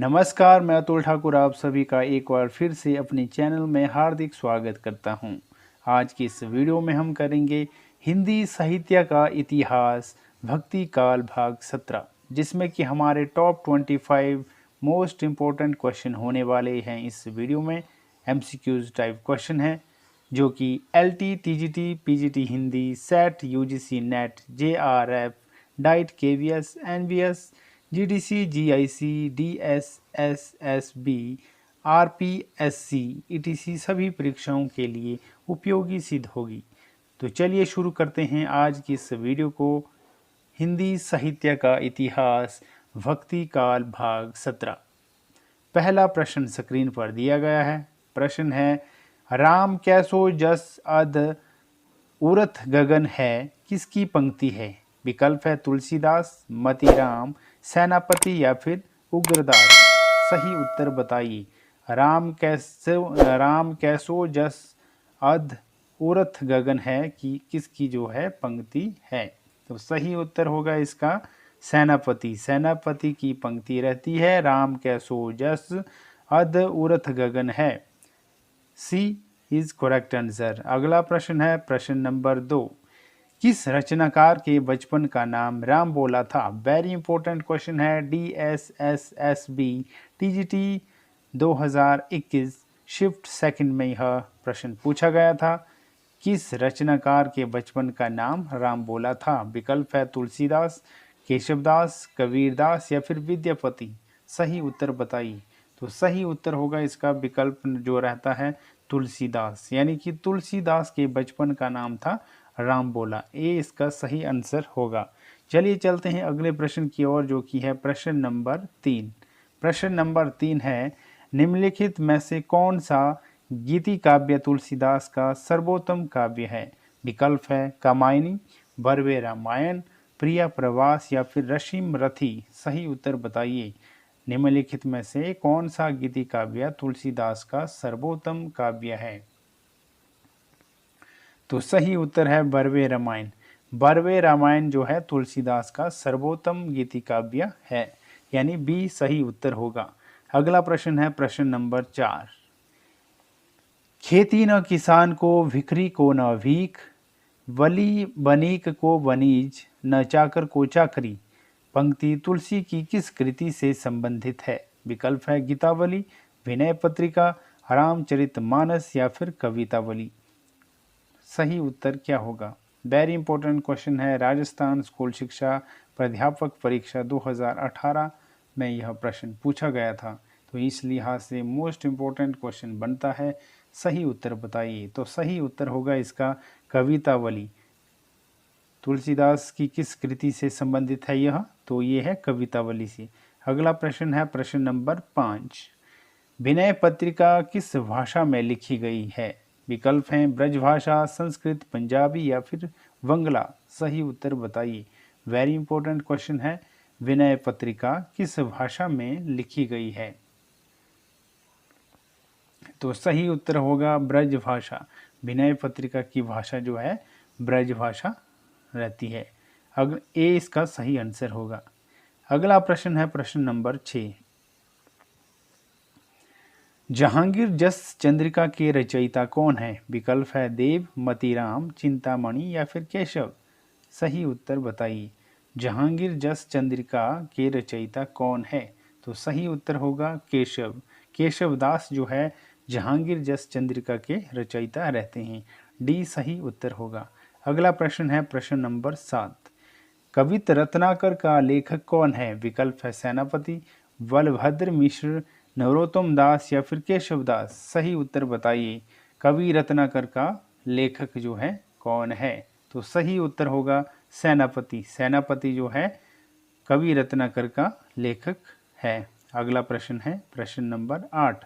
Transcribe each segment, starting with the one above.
नमस्कार, मैं अतुल ठाकुर आप सभी का एक बार फिर से अपने चैनल में हार्दिक स्वागत करता हूं। आज की इस वीडियो में हम करेंगे हिंदी साहित्य का इतिहास भक्ति काल भाग 17, जिसमें कि हमारे टॉप 25 मोस्ट इम्पोर्टेंट क्वेश्चन होने वाले हैं। इस वीडियो में MCQs टाइप क्वेश्चन है जो कि LT, TGT, PGT Hindi, set, UGC, net, JRF, diet, KVS, NVS, GDC, GIC, DS, SSB, RPSC, ETC सभी परीक्षाओं के लिए उपयोगी सिद्ध होगी। तो चलिए शुरू करते हैं आज की इस वीडियो को। हिंदी साहित्य का इतिहास भक्ति काल भाग 17। पहला प्रश्न स्क्रीन पर दिया गया है। प्रश्न है, राम कैसो जस अध उरथ गगन है किसकी पंक्ति है? विकल्प है तुलसीदास, मतीराम, सेनापति या फिर उग्रदास। सही उत्तर बताइए। राम कैसो जस अध उरथ गगन है कि किसकी जो है पंक्ति है? तो सही उत्तर होगा इसका सेनापति। सेनापति की पंक्ति रहती है, राम कैसो जस अध उरथ गगन है। सी इज करेक्ट आंसर। अगला प्रश्न है प्रश्न नंबर 2। किस रचनाकार के बचपन का नाम राम बोला था? वेरी इंपॉर्टेंट क्वेश्चन है। DSSSB TGT 2021 शिफ्ट सेकंड में यह प्रश्न पूछा गया था। किस रचनाकार के बचपन का नाम राम बोला था? विकल्प है तुलसीदास, केशवदास, कबीरदास या फिर विद्यापति। सही उत्तर बताइए। तो सही उत्तर होगा इसका विकल्प जो रहता है तुलसीदास, यानी कि तुलसीदास के बचपन का नाम था राम बोला। ये इसका सही आंसर होगा। चलिए चलते हैं अगले प्रश्न की ओर जो कि है प्रश्न नंबर 3। प्रश्न नंबर 3 है, निम्नलिखित में से कौन सा गीति काव्य तुलसीदास का सर्वोत्तम काव्य है? विकल्प है कामायनी, बरवे रामायण, प्रिया प्रवास या फिर रश्मि रथी। सही उत्तर बताइए। निम्नलिखित में से कौन सा गीति काव्य तुलसीदास का सर्वोत्तम काव्य है? तो सही उत्तर है बरवे रामायण। बरवे रामायण जो है तुलसीदास का सर्वोत्तम गीति काव्य है, यानी बी सही उत्तर होगा। अगला प्रश्न है प्रश्न नंबर 4। खेती न किसान को, भिखरी को न भीख, वली बनीक को वनीज, न चाकर को चाकरी। पंक्ति तुलसी की किस कृति से संबंधित है? विकल्प है गीतावली, विनय पत्रिका, रामचरितमानस या फिर कवितावली। सही उत्तर क्या होगा? वेरी इंपॉर्टेंट क्वेश्चन है। राजस्थान स्कूल शिक्षा प्राध्यापक परीक्षा 2018 में यह प्रश्न पूछा गया था, तो इस लिहाज से मोस्ट इम्पोर्टेंट क्वेश्चन बनता है। सही उत्तर बताइए। तो सही उत्तर होगा इसका कवितावली। तुलसीदास की किस कृति से संबंधित है यह? तो ये है कवितावली से। अगला प्रश्न है प्रश्न नंबर 5। विनय पत्रिका किस भाषा में लिखी गई है? विकल्प हैं ब्रजभाषा, संस्कृत, पंजाबी या फिर वंगला। सही उत्तर बताइए। वेरी इंपॉर्टेंट क्वेश्चन है। विनय पत्रिका किस भाषा में लिखी गई है? तो सही उत्तर होगा ब्रजभाषा। विनय पत्रिका की भाषा जो है ब्रजभाषा रहती है। ए इसका सही आंसर होगा। अगला प्रश्न है प्रश्न नंबर 6। जहांगीर जस चंद्रिका के रचयिता कौन है? विकल्प है देव, मतीराम, चिंतामणि या फिर केशव। सही उत्तर बताइए। जहांगीर जस चंद्रिका के रचयिता कौन है? तो सही उत्तर होगा केशव। केशवदास जो है जहांगीर जस चंद्रिका के रचयिता रहते हैं। डी सही उत्तर होगा। अगला प्रश्न है प्रश्न नंबर 7। कवित रत्नाकर का लेखक कौन है? विकल्प है सेनापति, बलभद्र मिश्र, नरोत्तम दास या फिर केशव दास। सही उत्तर बताइए। कवि रत्नाकर का लेखक जो है कौन है? तो सही उत्तर होगा सेनापति। सेनापति जो है कवि रत्नाकर का लेखक है। अगला प्रश्न है प्रश्न नंबर 8।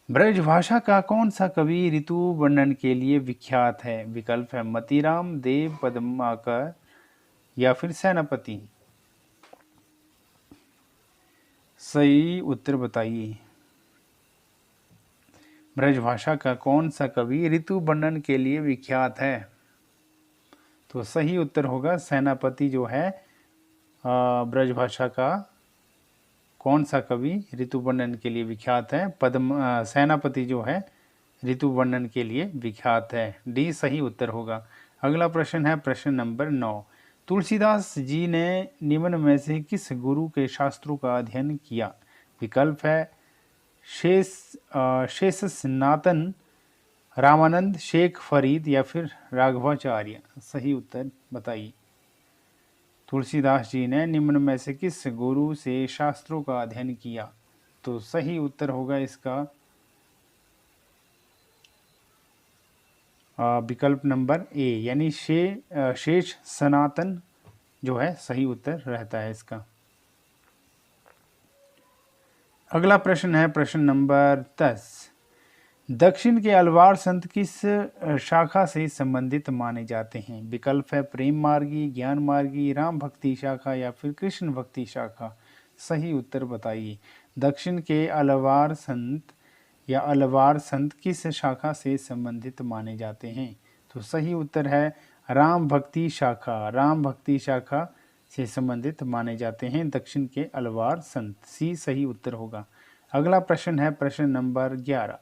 ब्रजभाषा का कौन सा कवि ऋतु वर्णन के लिए विख्यात है? विकल्प है मतीराम, देव, पद्माकर या फिर सेनापति। सही उत्तर बताइए। ब्रजभाषा का कौन सा कवि ऋतु वर्णन के लिए विख्यात है? तो सही उत्तर होगा सेनापति जो है ब्रजभाषा का कौन सा कवि ऋतु वर्णन के लिए विख्यात है? सेनापति जो है ऋतु वर्णन के लिए विख्यात है। डी सही उत्तर होगा। अगला प्रश्न है प्रश्न नंबर 9। तुलसीदास जी ने निम्न में से किस गुरु के शास्त्रों का अध्ययन किया? विकल्प है शेष सनातन, रामानंद, शेख फरीद या फिर राघवाचार्य। सही उत्तर बताइए। तुलसीदास जी ने निम्न में से किस गुरु से शास्त्रों का अध्ययन किया? तो सही उत्तर होगा इसका विकल्प नंबर ए, यानी शेष सनातन जो है सही उत्तर रहता है इसका। अगला प्रश्न है प्रश्न नंबर 10। दक्षिण के अलवार संत किस शाखा से संबंधित माने जाते हैं? विकल्प है प्रेम मार्गी, ज्ञान मार्गी, राम भक्ति शाखा या फिर कृष्ण भक्ति शाखा। सही उत्तर बताइए। दक्षिण के अलवार संत या अलवार संत किस शाखा से संबंधित माने जाते हैं? तो सही उत्तर है राम भक्ति शाखा। राम भक्ति शाखा से संबंधित माने जाते हैं दक्षिण के अलवार संत। सी सही उत्तर होगा। अगला प्रश्न है प्रश्न नंबर 11।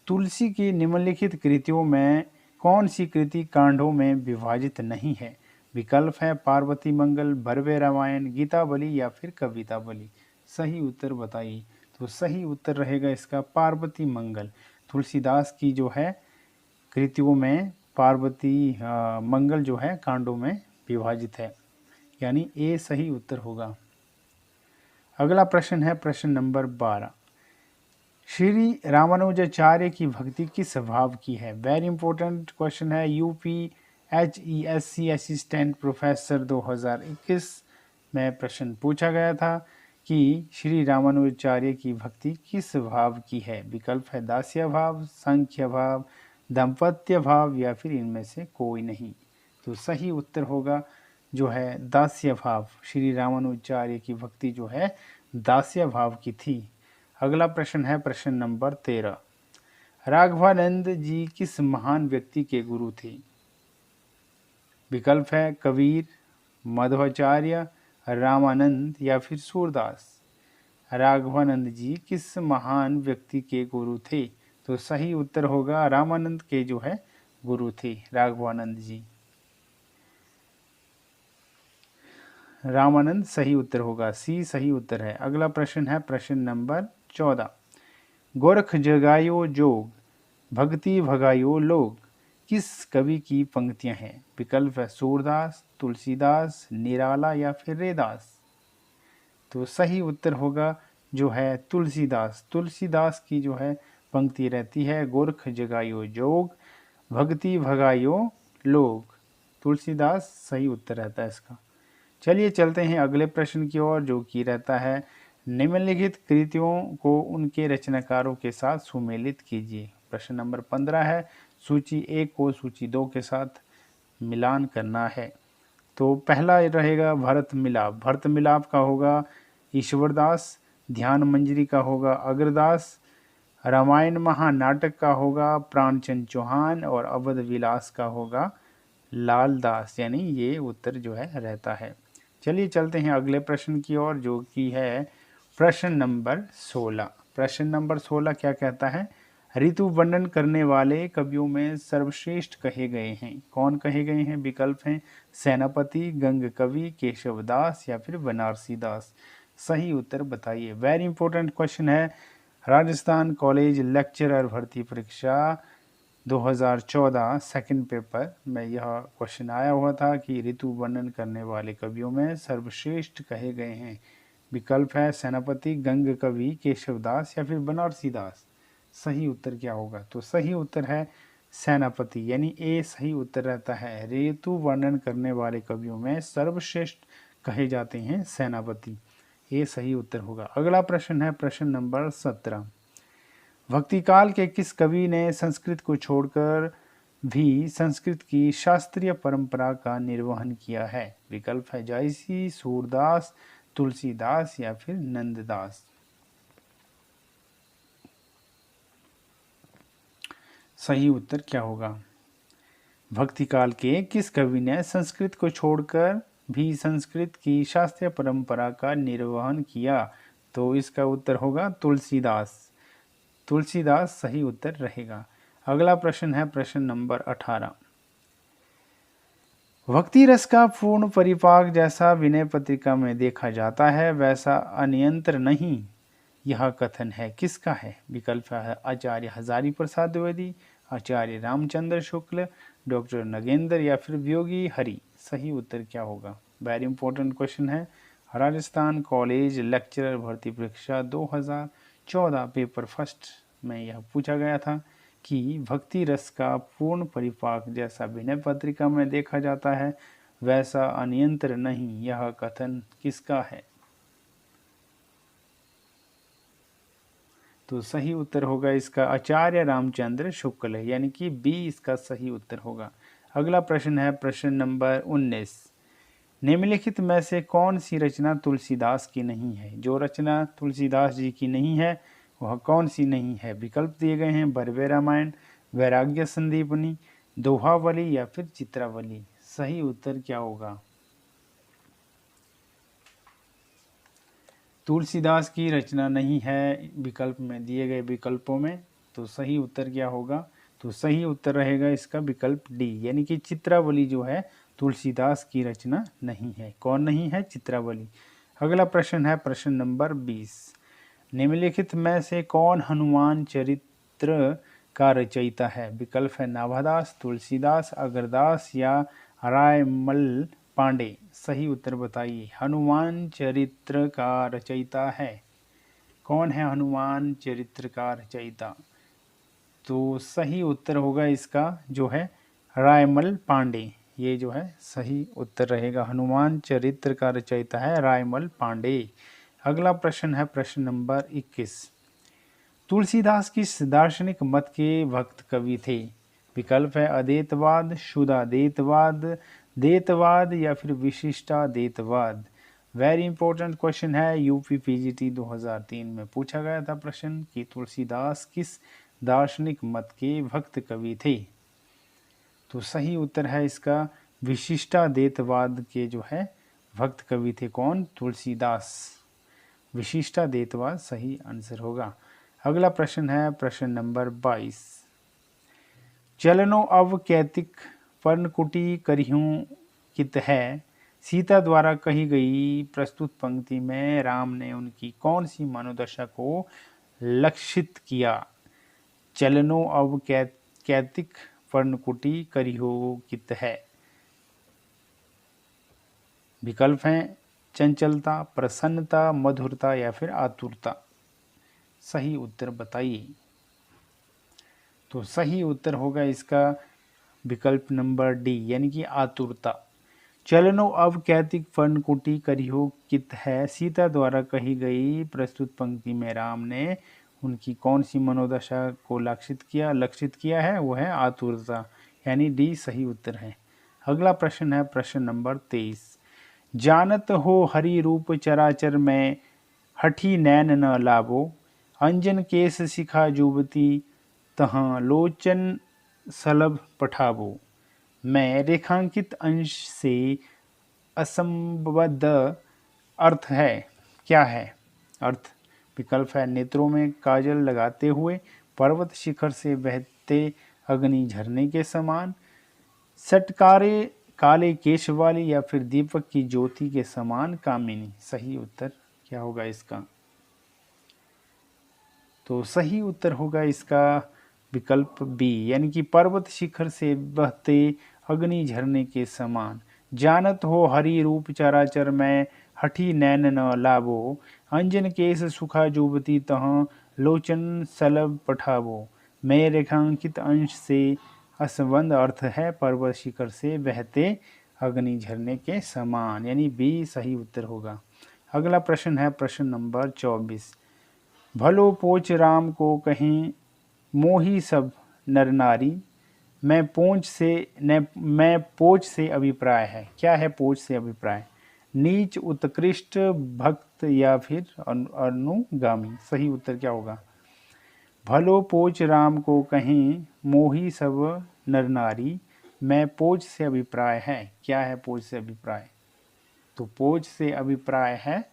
तुलसी की निम्नलिखित कृतियों में कौन सी कृति कांडों में विभाजित नहीं है? विकल्प है पार्वती मंगल, भरवे रामायण, गीता बलि या फिर कविता बलि। सही उत्तर बताइए। तो सही उत्तर रहेगा इसका पार्वती मंगल। तुलसीदास की जो है कृतियों में पार्वती मंगल जो है कांडों में विभाजित है, यानी ए सही उत्तर होगा। अगला प्रश्न है प्रश्न नंबर 12। श्री रामानुजाचार्य की भक्ति किस भाव की है? वेरी इंपॉर्टेंट क्वेश्चन है। UPHESC असिस्टेंट प्रोफेसर 2021 में प्रश्न पूछा गया था कि श्री रामानुजाचार्य की भक्ति किस भाव की है? विकल्प है दास्य भाव, सांख्य भाव, दाम्पत्य भाव या फिर इनमें से कोई नहीं। तो सही उत्तर होगा जो है दास्य भाव। श्री रामानुजाचार्य की भक्ति जो है दास्य भाव की थी। अगला प्रश्न है प्रश्न नंबर 13। राघवानंद जी किस महान व्यक्ति के गुरु थे? विकल्प है कबीर, मध्वाचार्य, रामानंद या फिर सूरदास। राघवानंद जी किस महान व्यक्ति के गुरु थे? तो सही उत्तर होगा रामानंद के जो है गुरु थे राघवानंद जी। रामानंद सही उत्तर होगा। सी सही उत्तर है। अगला प्रश्न है प्रश्न नंबर 14। गोरख जगायो जोग, भक्ति भगायो लोग किस कवि की पंक्तियां हैं? विकल्प है सूरदास, तुलसीदास, निराला या फिर रैदास। तो सही उत्तर होगा जो है तुलसीदास। तुलसीदास की जो है पंक्ति रहती है गोरख जगायो जोग, भक्ति भगायो लोग। तुलसीदास सही उत्तर रहता है इसका। चलिए चलते हैं अगले प्रश्न की ओर, जो कि रहता है निम्नलिखित कृतियों को उनके रचनाकारों के साथ सुमेलित कीजिए। प्रश्न नंबर 15 है सूची 1 को सूची 2 के साथ मिलान करना है। तो पहला रहेगा भरत मिलाप। भरत मिलाप का होगा ईश्वरदास, ध्यान मंजरी का होगा अग्रदास, रामायण महानाटक का होगा प्राणचंद चौहान और अवध विलास का होगा लालदास, यानी ये उत्तर जो है रहता है। चलिए चलते हैं अगले प्रश्न की ओर, जो कि है प्रश्न नंबर 16। प्रश्न नंबर 16 क्या कहता है? ऋतु वर्णन करने वाले कवियों में सर्वश्रेष्ठ कहे गए हैं। कौन कहे गए हैं? विकल्प हैं सेनापति, गंग कवि, केशवदास या फिर बनारसी दास। सही उत्तर बताइए। वेरी इंपॉर्टेंट क्वेश्चन है। राजस्थान कॉलेज लेक्चरर भर्ती परीक्षा 2014 सेकंड पेपर में यह क्वेश्चन आया हुआ था कि ऋतु वर्णन करने वाले कवियों में सर्वश्रेष्ठ कहे गए हैं। विकल्प है सेनापति, गंग कवि, केशवदास या फिर बनारसी दास। सही उत्तर क्या होगा? तो सही उत्तर है सेनापति, यानी ए सही उत्तर रहता है। ऋतु वर्णन करने वाले कवियों में सर्वश्रेष्ठ कहे जाते हैं सेनापति। ये सही उत्तर होगा। अगला प्रश्न है प्रश्न नंबर 17। भक्तिकाल के किस कवि ने संस्कृत को छोड़कर भी संस्कृत की शास्त्रीय परंपरा का निर्वहन किया है? विकल्प है जायसी, सूरदास, तुलसीदास या फिर नंददास। सही उत्तर क्या होगा? भक्तिकाल के किस कवि ने संस्कृत को छोड़कर भी संस्कृत की शास्त्रीय परंपरा का निर्वहन किया? तो इसका उत्तर होगा तुलसीदास। तुलसीदास सही उत्तर रहेगा। अगला प्रश्न है प्रश्न नंबर 18। भक्ति रस का पूर्ण परिपाक जैसा विनय पत्रिका में देखा जाता है वैसा अनियंत्र नहीं, यह कथन है किसका है? विकल्प है आचार्य हजारी प्रसाद द्विवेदी, आचार्य रामचंद्र शुक्ल, डॉक्टर नगेंद्र या फिर योगी हरि। सही उत्तर क्या होगा? वेरी इंपॉर्टेंट क्वेश्चन है। राजस्थान कॉलेज लेक्चरर भर्ती परीक्षा 2014 पेपर फर्स्ट में यह पूछा गया था कि भक्ति रस का पूर्ण परिपाक जैसा विनय पत्रिका में देखा जाता है वैसा अनियंत्र नहीं, यह कथन किसका है? तो सही उत्तर होगा इसका आचार्य रामचंद्र शुक्ल है, यानी कि बी इसका सही उत्तर होगा। अगला प्रश्न है प्रश्न नंबर 19। निम्नलिखित में से कौन सी रचना तुलसीदास की नहीं है? जो रचना तुलसीदास जी की नहीं है वह कौन सी नहीं है? विकल्प दिए गए हैं बरवे रामायण, वैराग्य संदीपनी, दोहावली या फिर चित्रावली। सही उत्तर क्या होगा? तुलसीदास की रचना नहीं है विकल्प में दिए गए विकल्पों में, तो सही उत्तर क्या होगा? तो सही उत्तर रहेगा इसका विकल्प डी, यानी कि चित्रावली जो है तुलसीदास की रचना नहीं है। कौन नहीं है? चित्रावली। अगला प्रश्न है प्रश्न नंबर 20। निम्नलिखित में से कौन हनुमान चरित्र का रचयिता है? विकल्प है नाभादास, तुलसीदास, अगरदास या रायमल पांडे। सही उत्तर बताइए। हनुमान चरित्र का रचयिता है कौन? है हनुमान चरित्र का रचयिता? तो सही उत्तर होगा इसका जो है रायमल पांडे। ये जो है सही उत्तर रहेगा। हनुमान चरित्र का रचयिता है रायमल पांडे। अगला प्रश्न है प्रश्न नंबर 21। तुलसीदास किस दार्शनिक मत के भक्त कवि थे? विकल्प है अद्वैतवाद, शुद्धाद्वैतवाद, द्वैतवाद या फिर विशिष्टाद्वैतवाद। वेरी इंपॉर्टेंट क्वेश्चन है, यूपी पीजीटी 2003 में पूछा गया था प्रश्न कि तुलसीदास किस दार्शनिक मत के भक्त कवि थे? तो सही उत्तर है इसका विशिष्टाद्वैतवाद के जो है भक्त कवि थे। कौन? तुलसीदास। विशिष्टाद्वैतवाद सही आंसर होगा। अगला प्रश्न है प्रश्न नंबर 22। चलनो अव कैतिक पर्णकुटी करिहूं कित है, सीता द्वारा कही गई प्रस्तुत पंक्ति में राम ने उनकी कौन सी मनोदशा को लक्षित किया? चलनो अव कैतिक पर्णकुटी करिहो कित है। विकल्प हैं चंचलता, प्रसन्नता, मधुरता या फिर आतुरता। सही उत्तर बताइए। तो सही उत्तर होगा इसका विकल्प नंबर डी, यानी कि आतुरता। चलनो अब कैतिक पर्णकुटी करिहो कित है, सीता द्वारा कही गई प्रस्तुत पंक्ति में राम ने उनकी कौन सी मनोदशा को लक्षित किया है? वो है आतुरता, यानी डी सही उत्तर है। अगला प्रश्न है प्रश्न नंबर 23। जानत हो हरि रूप चराचर में, हठी नैन न लाभो, अंजन केस शिखा जुबती, तहाँ लोचन सलभ पठाबो। में रेखांकित अंश से असंबद्ध अर्थ है, क्या है अर्थ? विकल्प है नेत्रों में काजल लगाते हुए, पर्वत शिखर से बहते अग्नि झरने के समान, सटकारे काले केश वाली या फिर दीपक की ज्योति के समान कामिनी। सही उत्तर क्या होगा इसका? तो सही उत्तर होगा इसका विकल्प बी, यानी कि पर्वत शिखर से बहते अग्नि झरने के समान। जानत हो हरि रूप चराचर में, हठी नैन न लाभो, अंजन केस सुखा जुबती तहाँ लोचन सलभ पठावो। में रेखांकित अंश से असंबद्ध अर्थ है पर्वत शिखर से बहते अग्नि झरने के समान, यानी बी सही उत्तर होगा। अगला प्रश्न है प्रश्न नंबर 24। भलो पोच राम को कहीं मोही सब नर नारी, मैं पोच से अभिप्राय है। क्या है पोच से अभिप्राय? नीच, उत्कृष्ट, भक्त या फिर अनुगामी। सही उत्तर क्या होगा? भलो पोच राम को कहीं मोही सब नर नारी, मैं पोच से अभिप्राय है। क्या है पोच से अभिप्राय? तो पोच से अभिप्राय है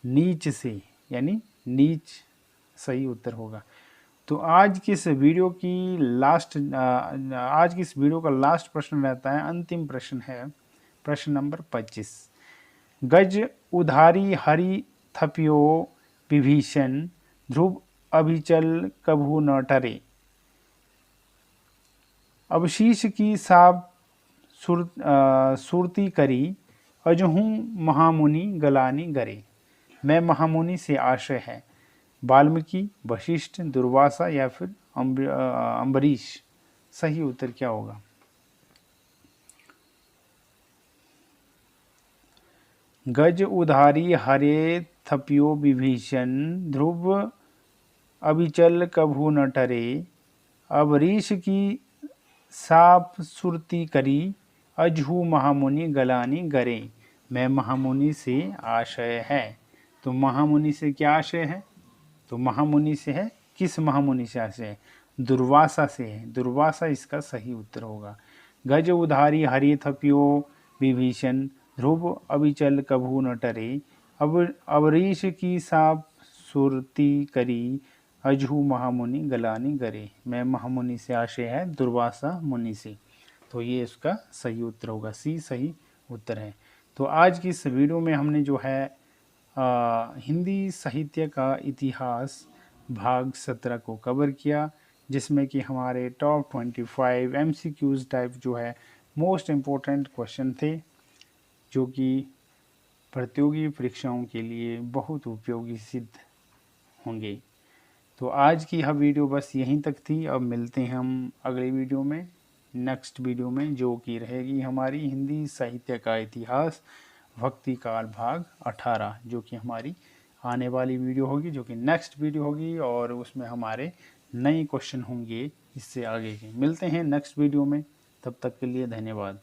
नीच से, यानी नीच सही उत्तर होगा। तो आज की इस वीडियो का लास्ट प्रश्न रहता है, अंतिम प्रश्न है, प्रश्न नंबर 25। गज उधारी हरि थपियो विभीषण, ध्रुव अभिचल कभू न टरे। अवशीष की साप सुरती करी, अजहू महामुनि गलानी गरे। मैं महामुनि से आशय है। वाल्मीकि, वशिष्ठ, दुर्वासा या फिर अम्बरीश। सही उत्तर क्या होगा? गज उधारी हरे थपियो विभीषण, ध्रुव अभिचल कभू न टरे। अम्बरीश की साप सुरती करी, अजहू महामुनि गलानी गरे। मैं महामुनि से आशय है। तो महामुनि से क्या आशय है? तो महामुनि से है, किस महामुनि से आशय है? दुर्वासा से है। दुर्वासा इसका सही उत्तर होगा। गज उधारी हरि थपियो विभीषण, ध्रुव अभिचल कभू न टरे। अम्बरीश की साप सुरती करी, अजहू महामुनि गलानी गरे। मैं महामुनि से आशय है, दुर्वासा मुनि से। तो ये इसका सही उत्तर होगा, सी सही उत्तर है। तो आज की इस वीडियो में हमने जो है हिंदी साहित्य का इतिहास भाग 17 को कवर किया, जिसमें कि हमारे टॉप 25 MCQs टाइप जो है मोस्ट इम्पोर्टेंट क्वेश्चन थे, जो कि प्रतियोगी परीक्षाओं के लिए बहुत उपयोगी सिद्ध होंगे। तो आज की यह वीडियो बस यहीं तक थी। अब मिलते हैं हम अगले वीडियो में, नेक्स्ट वीडियो में, जो कि रहेगी हमारी हिंदी साहित्य का इतिहास भक्ति काल भाग 18, जो कि हमारी आने वाली वीडियो होगी, जो कि नेक्स्ट वीडियो होगी, और उसमें हमारे नए क्वेश्चन होंगे इससे आगे के। मिलते हैं नेक्स्ट वीडियो में, तब तक के लिए धन्यवाद।